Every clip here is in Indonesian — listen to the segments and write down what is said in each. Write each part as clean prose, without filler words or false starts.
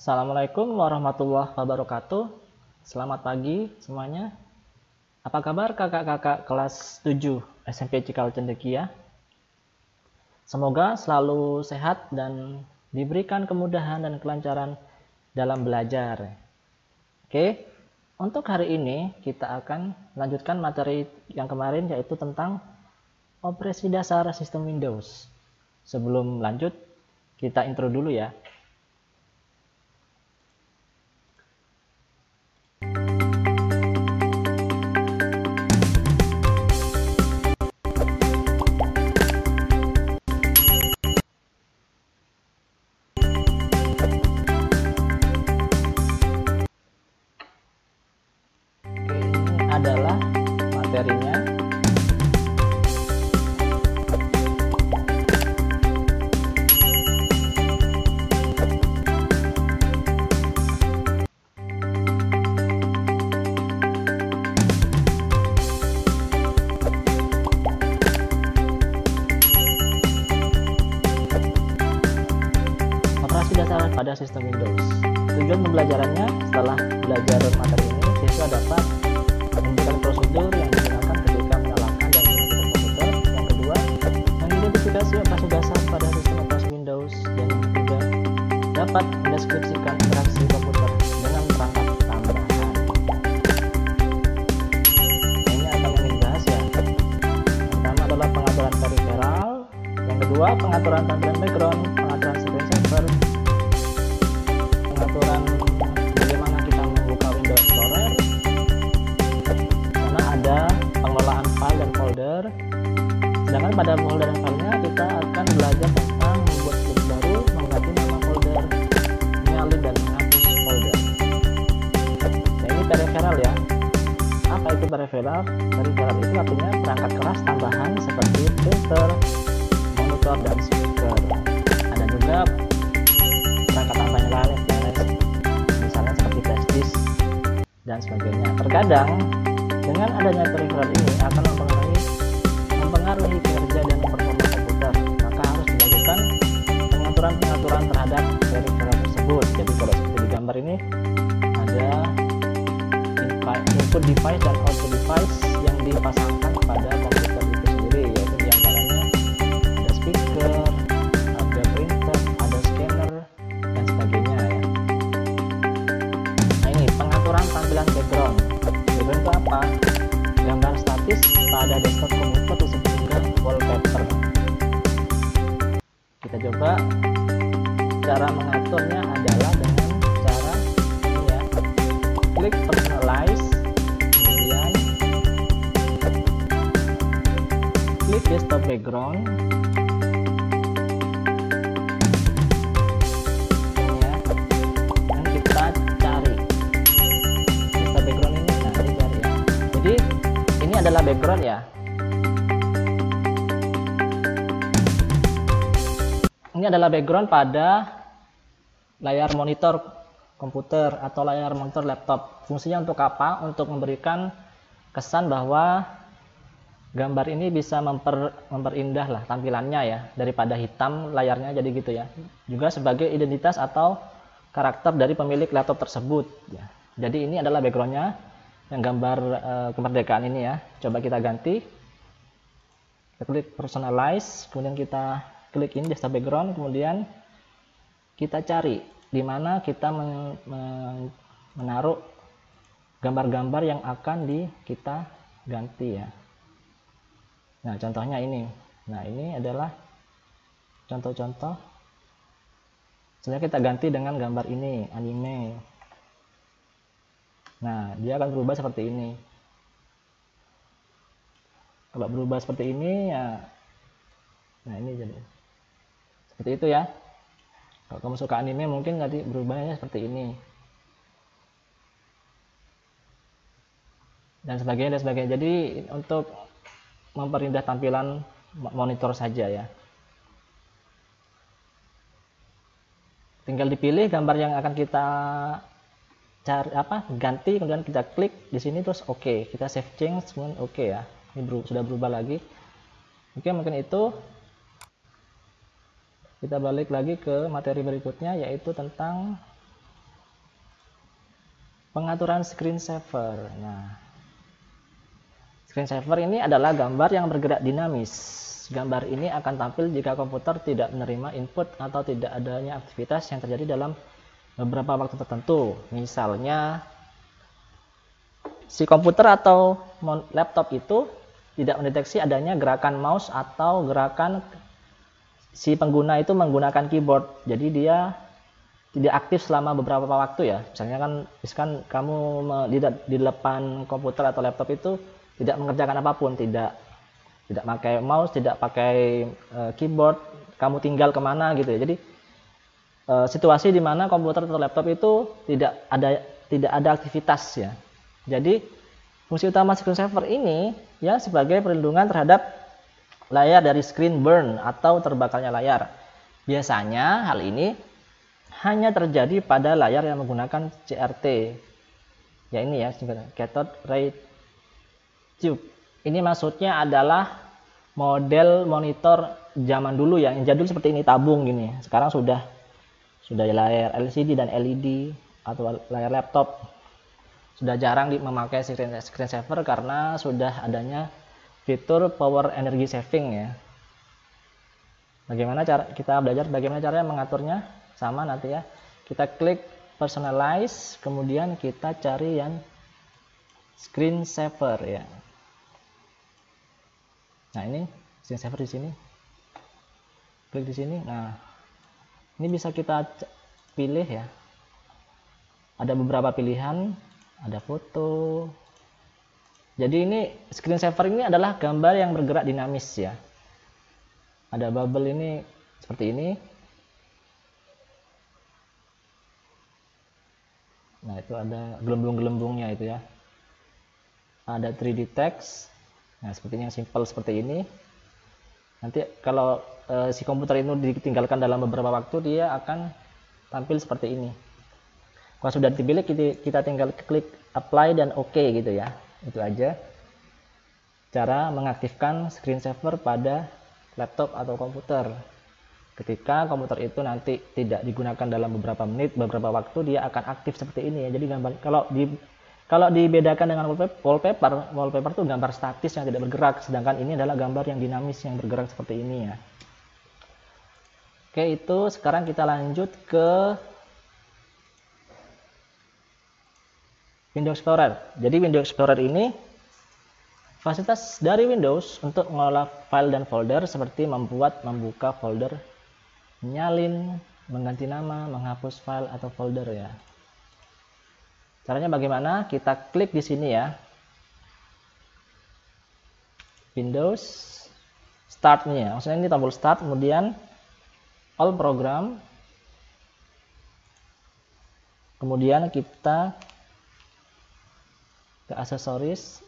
Assalamualaikum warahmatullahi wabarakatuh. Selamat pagi semuanya. Apa kabar kakak-kakak kelas 7 SMP Cikal Cendekia? Semoga selalu sehat dan diberikan kemudahan dan kelancaran dalam belajar. Oke, untuk hari ini kita akan lanjutkan materi yang kemarin, yaitu tentang operasi dasar sistem Windows. Sebelum lanjut, kita intro dulu ya. Adalah materinya. Operasi dasar pada sistem Windows. Tujuan pembelajarannya, setelah belajar materi ini, siswa dapat memberikan prosedur yang digunakan ketika menyalakan dan mematikan komputer. Yang kedua, mengidentifikasi operasi dasar pada sistem operasi Windows. Dan yang ketiga, dapat mendeskripsikan interaksi komputer dengan perangkat tambahan. Ini akan yang dibahas ya. Pertama adalah pengaturan peripheral, yang kedua pengaturan tampilan background, pengaturan screen saver, pengaturan bagaimana kita membuka Windows Explorer, ada pengelolaan file dan folder. Sedangkan pada folder dan filenya kita akan belajar tentang membuat script baru, mengganti nama folder, menyalin dan menghapus folder. Nah, ini peripheral ya. Apa itu peripheral? Peripheral itu artinya perangkat keras tambahan seperti printer, monitor, dan speaker. Ada juga perangkat tambahan lain, misalnya seperti flash disk dan sebagainya. Terkadang dengan adanya peripheral ini akan mempengaruhi kinerja dan performa komputer, maka harus dilakukan pengaturan terhadap peripheral tersebut. Jadi kalau seperti di gambar ini ada input device dan output device yang dipasangkan pada komputer itu sendiri, yaitu diantaranya ada speaker, ada printer, ada scanner, dan sebagainya ya. Nah, ini pengaturan tampilan background. Background itu apa? Gambar statis pada desktop komputer disebut juga wallpaper. Kita coba cara mengaturnya adalah dengan cara ini ya. Klik personalize, kemudian klik desktop background. Ini ya. Dan kita cari desktop background ini. Nah, ini cari ya. Jadi ini adalah background ya. Ini adalah background pada layar monitor komputer atau layar monitor laptop. Fungsinya untuk apa? Untuk memberikan kesan bahwa gambar ini bisa memperindah lah tampilannya ya, daripada hitam layarnya jadi gitu ya. Juga sebagai identitas atau karakter dari pemilik laptop tersebut ya. Jadi ini adalah backgroundnya yang gambar kemerdekaan ini ya. Coba kita ganti. Kita klik personalize, kemudian kita klik ini desktop background, kemudian kita cari di mana kita menaruh gambar-gambar yang akan kita ganti ya. Nah, contohnya ini. Nah, ini adalah contoh-contoh. Sebenarnya kita ganti dengan gambar ini, anime. Nah, dia akan berubah seperti ini. Kalau berubah seperti ini ya, nah ini jadi seperti itu ya. Kalau kamu suka anime mungkin nanti berubahnya seperti ini dan sebagainya dan sebagainya. Jadi untuk memperindah tampilan monitor saja ya. Tinggal dipilih gambar yang akan kita cari ganti, kemudian kita klik di sini terus oke. Kita save change, kemudian oke ya. Ini sudah berubah lagi. Oke, mungkin itu. Kita balik lagi ke materi berikutnya, yaitu tentang Pengaturan screensaver. Nah, screensaver ini adalah gambar yang bergerak dinamis. Gambar ini akan tampil jika komputer tidak menerima input atau tidak adanya aktivitas yang terjadi dalam beberapa waktu tertentu. Misalnya, si komputer atau laptop itu tidak mendeteksi adanya gerakan mouse atau gerakan si pengguna itu menggunakan keyboard. Jadi dia tidak aktif selama beberapa waktu ya. Misalnya kan, misalkan kamu di depan komputer atau laptop itu tidak mengerjakan apapun, tidak pakai mouse, tidak pakai keyboard, kamu tinggal kemana gitu ya. Jadi situasi di mana komputer atau laptop itu tidak ada aktivitas ya. Jadi fungsi utama screensaver ini ya sebagai perlindungan terhadap layar dari screen burn atau terbakarnya layar. Biasanya hal ini hanya terjadi pada layar yang menggunakan CRT. Ya ini ya, cathode ray tube. Ini maksudnya adalah model monitor zaman dulu ya, yang jadul seperti ini, tabung gini. Sekarang sudah layar LCD dan LED atau layar laptop. Sudah jarang memakai screensaver karena sudah adanya fitur power energy saving ya. Bagaimana cara kita belajar bagaimana caranya mengaturnya? Sama nanti ya. Kita klik personalize, kemudian kita cari yang screensaver ya. Nah, ini screensaver di sini. Klik di sini. Nah, ini bisa kita pilih ya. Ada beberapa pilihan, ada foto. Jadi ini screensaver ini adalah gambar yang bergerak dinamis ya. Ada bubble ini seperti ini. Nah, itu ada gelembung-gelembungnya itu ya. Ada 3D text. Nah, sepertinya simple seperti ini. Nanti kalau si komputer ini ditinggalkan dalam beberapa waktu, dia akan tampil seperti ini. Kalau sudah dipilih, kita tinggal klik apply dan OK gitu ya. Itu aja cara mengaktifkan screensaver pada laptop atau komputer. Ketika komputer itu nanti tidak digunakan dalam beberapa menit, beberapa waktu, dia akan aktif seperti ini ya. Jadi gambar kalau dibedakan dengan wallpaper itu gambar statis yang tidak bergerak, sedangkan ini adalah gambar yang dinamis yang bergerak seperti ini ya. Oke, itu sekarang kita lanjut ke Windows Explorer. Jadi Windows Explorer ini fasilitas dari Windows untuk mengelola file dan folder seperti membuka folder, menyalin, mengganti nama, menghapus file atau folder ya. Caranya bagaimana? Kita klik di sini ya. Windows Start nih ya. Maksudnya ini tombol Start, kemudian All Program. Kemudian kita ke aksesoris.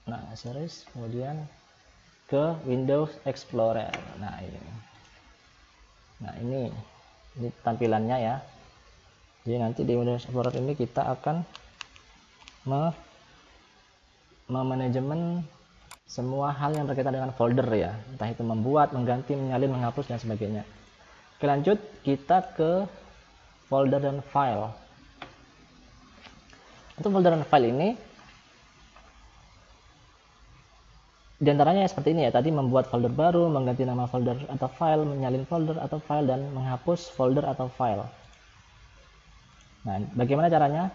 Nah, aksesoris, kemudian ke Windows Explorer. Nah, ini tampilannya ya. Jadi nanti di Windows Explorer ini kita akan memanajemen semua hal yang berkaitan dengan folder ya. Entah itu membuat, mengganti, menyalin, menghapus dan sebagainya. Oke, lanjut kita ke folder dan file. Untuk folder dan file ini diantaranya seperti ini ya. Tadi membuat folder baru, mengganti nama folder atau file, menyalin folder atau file, dan menghapus folder atau file. Nah, bagaimana caranya?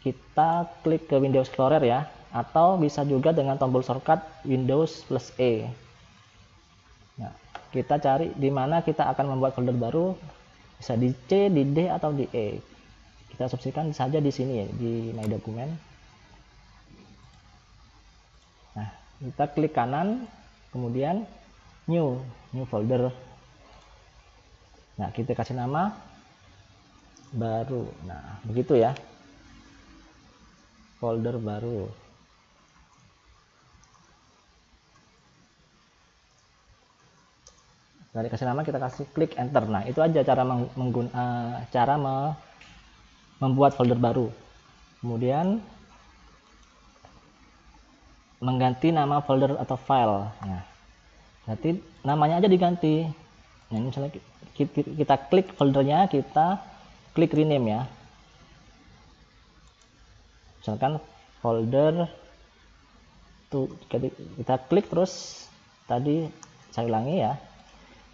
Kita klik ke Windows Explorer ya, atau bisa juga dengan tombol shortcut Windows plus E. Nah, kita cari di mana kita akan membuat folder baru, bisa di C, di D, atau di E. Kita opsikan saja di sini ya, di My Document. Nah, kita klik kanan, kemudian New folder. Nah, kita kasih nama baru. Nah, begitu ya, folder baru. Dari kasih nama, kita kasih klik enter. Nah, itu aja cara membuat folder baru. Kemudian mengganti nama folder atau file. Nah, berarti namanya aja diganti. Nah, misalnya kita klik foldernya, kita klik rename ya. Misalkan folder tuh, kita klik terus, tadi saya ulangi ya,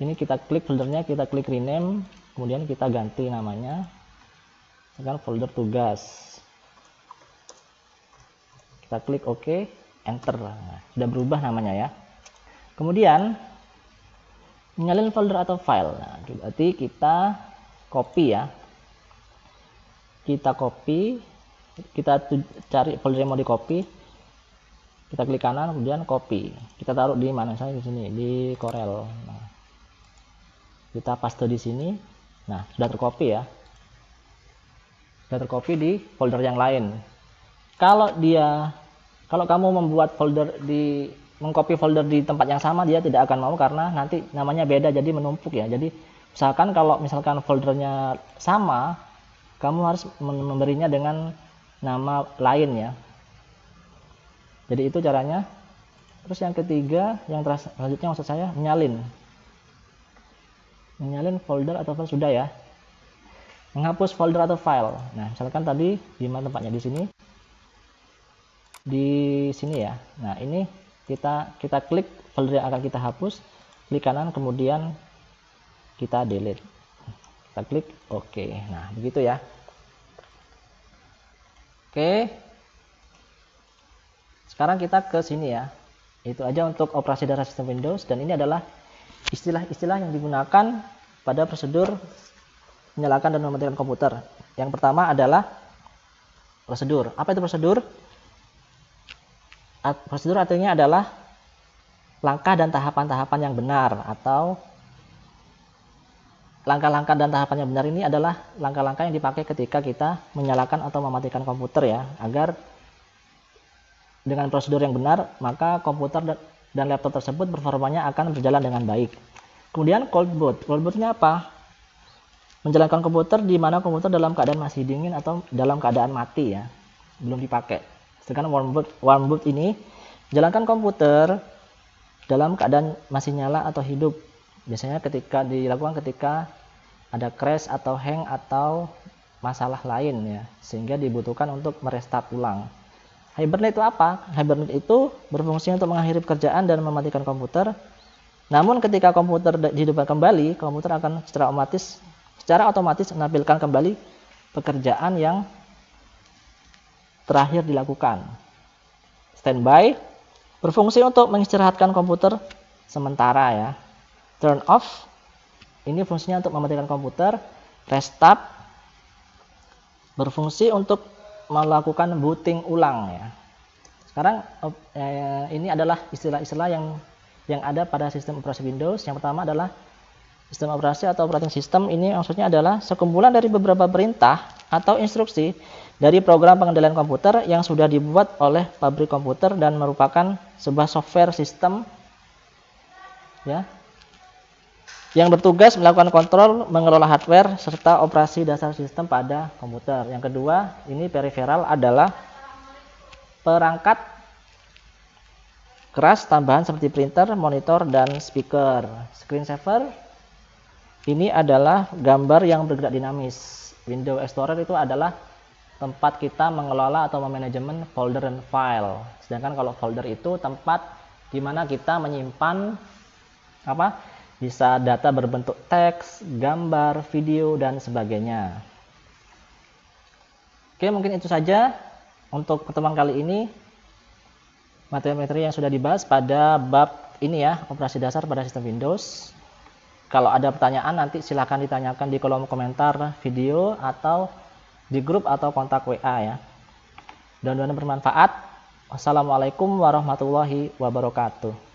ini kita klik foldernya, kita klik rename, kemudian kita ganti namanya, misalkan folder tugas, kita klik OK, enter, nah, sudah berubah namanya ya. Kemudian menyalin folder atau file, nah, berarti kita copy ya, kita cari folder yang mau di copy, kita klik kanan, kemudian copy, kita taruh di mana, saya di sini di Corel, nah, kita paste di sini, nah sudah tercopy ya, sudah tercopy di folder yang lain. Kalau kamu membuat folder mengcopy folder di tempat yang sama, dia tidak akan mau karena nanti namanya beda, jadi menumpuk ya. Jadi kalau misalkan foldernya sama, kamu harus memberinya dengan nama lain ya. Jadi itu caranya. Terus yang ketiga, yang selanjutnya maksud saya menyalin folder atau file, sudah ya. Menghapus folder atau file. Nah, misalkan tadi di mana tempatnya, di sini ya. Nah, ini kita klik folder yang akan kita hapus, klik kanan, kemudian kita delete, kita klik OK. Nah, begitu ya. Oke, sekarang kita ke sini ya. Itu aja untuk operasi dasar sistem Windows, dan ini adalah istilah-istilah yang digunakan pada prosedur menyalakan dan mematikan komputer. Yang pertama adalah prosedur. Apa itu prosedur? Prosedur artinya adalah langkah dan tahapan-tahapan yang benar, atau langkah-langkah dan tahapan yang benar ini adalah langkah-langkah yang dipakai ketika kita menyalakan atau mematikan komputer ya, agar dengan prosedur yang benar maka komputer dan laptop tersebut performanya akan berjalan dengan baik. Kemudian cold boot. Cold bootnya apa? Menjalankan komputer di mana komputer dalam keadaan masih dingin atau dalam keadaan mati ya, belum dipakai. Sedangkan warm boot ini jalankan komputer dalam keadaan masih nyala atau hidup. Biasanya dilakukan ketika ada crash atau hang atau masalah lain ya, sehingga dibutuhkan untuk merestart ulang. Hibernate itu apa? Hibernate itu berfungsi untuk mengakhiri pekerjaan dan mematikan komputer. Namun ketika komputer dihidupkan kembali, komputer akan secara otomatis menampilkan kembali pekerjaan yang terakhir dilakukan. Standby berfungsi untuk mengistirahatkan komputer sementara ya. Turn off ini fungsinya untuk mematikan komputer. Restart berfungsi untuk melakukan booting ulang ya. Sekarang ini adalah istilah-istilah yang ada pada sistem operasi Windows. Yang pertama adalah sistem operasi atau operating system. Ini maksudnya adalah sekumpulan dari beberapa perintah atau instruksi dari program pengendalian komputer yang sudah dibuat oleh pabrik komputer dan merupakan sebuah software sistem ya, yang bertugas melakukan kontrol, mengelola hardware serta operasi dasar sistem pada komputer. Yang kedua, ini peripheral adalah perangkat keras tambahan seperti printer, monitor, dan speaker. Screensaver ini adalah gambar yang bergerak dinamis. Windows Explorer itu adalah tempat kita mengelola atau memanajemen folder dan file. Sedangkan kalau folder itu tempat di mana kita menyimpan bisa data berbentuk teks, gambar, video, dan sebagainya. Oke, mungkin itu saja untuk pertemuan kali ini. Materi-materi yang sudah dibahas pada bab ini ya, operasi dasar pada sistem Windows. Kalau ada pertanyaan nanti silahkan ditanyakan di kolom komentar video atau di grup atau kontak WA ya. Mudah-mudahan bermanfaat. Wassalamualaikum warahmatullahi wabarakatuh.